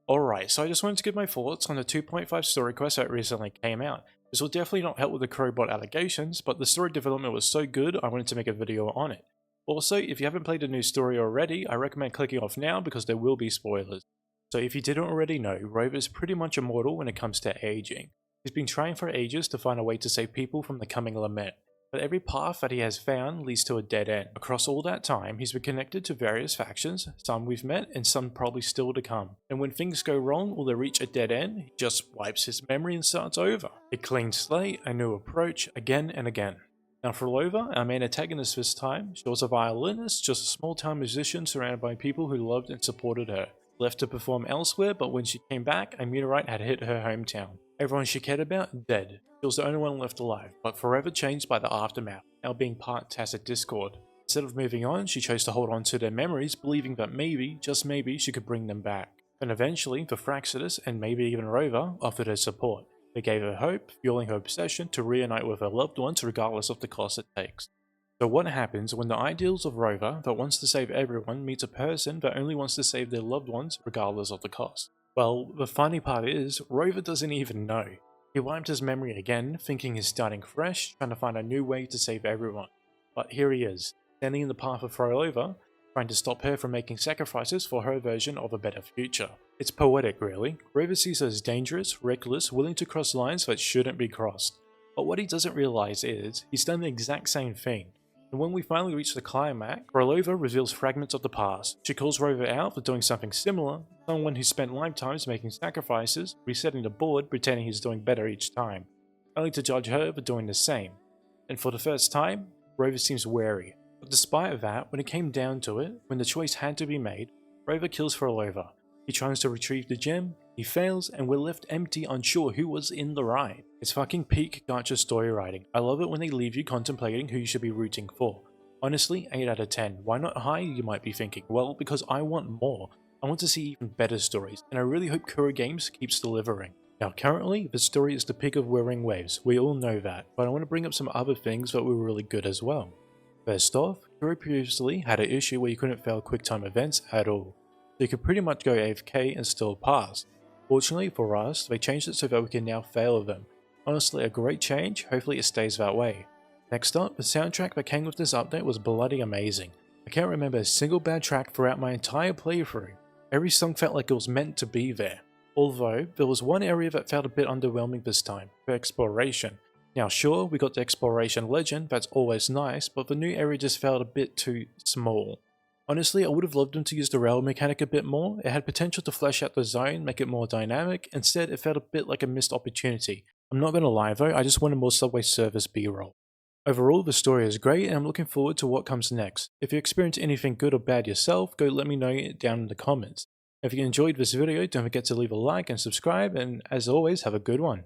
Alright, so I just wanted to give my thoughts on the 2.5 story quest that recently came out. This will definitely not help with the Crowbot allegations, but the story development was so good I wanted to make a video on it. Also, if you haven't played the new story already, I recommend clicking off now because there will be spoilers. So if you didn't already know, Rover is pretty much immortal when it comes to aging. He's been trying for ages to find a way to save people from the coming lament, but every path that he has found leads to a dead end. Across all that time, he's been connected to various factions, some we've met and some probably still to come. And when things go wrong or they reach a dead end, he just wipes his memory and starts over. A clean slate, a new approach, again and again. Now Phrolova, our main antagonist this time, she was a violinist, just a small town musician surrounded by people who loved and supported her. Left to perform elsewhere, but when she came back, a meteorite had hit her hometown. Everyone she cared about, dead. She was the only one left alive, but forever changed by the aftermath, now being part tacit discord. Instead of moving on, she chose to hold on to their memories, believing that maybe, just maybe, she could bring them back. And eventually, the Fraxidus, and maybe even Rover, offered her support. They gave her hope, fueling her obsession to reunite with her loved ones regardless of the cost it takes. So what happens when the ideals of Rover that wants to save everyone meets a person that only wants to save their loved ones regardless of the cost? Well, the funny part is, Rover doesn't even know. He wiped his memory again, thinking he's starting fresh, trying to find a new way to save everyone. But here he is, standing in the path of Phrolova, trying to stop her from making sacrifices for her version of a better future. It's poetic, really. Rover sees her as dangerous, reckless, willing to cross lines that shouldn't be crossed. But what he doesn't realize is, he's done the exact same thing. And when we finally reach the climax, Phrolova reveals fragments of the past. She calls Rover out for doing something similar, someone who spent lifetimes making sacrifices, resetting the board, pretending he's doing better each time, only to judge her for doing the same. And for the first time, Rover seems wary. But despite that, when it came down to it, when the choice had to be made, Rover kills Phrolova. He tries to retrieve the gem, he fails, and we're left empty, unsure who was in the right. It's fucking peak gacha story writing. I love it when they leave you contemplating who you should be rooting for. Honestly, 8 out of 10. Why not high, you might be thinking? Well, because I want more. I want to see even better stories, and I really hope Kura Games keeps delivering. Now currently, the story is the peak of Wuthering Waves, we all know that, but I want to bring up some other things that were really good as well. First off, Kura previously had an issue where you couldn't fail QuickTime events at all. So you could pretty much go AFK and still pass. Fortunately for us, they changed it so that we can now fail them. Honestly, a great change, hopefully it stays that way. Next up, the soundtrack that came with this update was bloody amazing. I can't remember a single bad track throughout my entire playthrough. Every song felt like it was meant to be there. Although, there was one area that felt a bit underwhelming this time, for exploration. Now sure, we got the exploration legend, that's always nice, but the new area just felt a bit too small. Honestly, I would have loved them to use the rail mechanic a bit more. It had potential to flesh out the zone, make it more dynamic. Instead, it felt a bit like a missed opportunity. I'm not gonna lie though, I just wanted more subway service b-roll. Overall, the story is great and I'm looking forward to what comes next. If you experience anything good or bad yourself, go let me know down in the comments. If you enjoyed this video, don't forget to leave a like and subscribe, and as always, have a good one.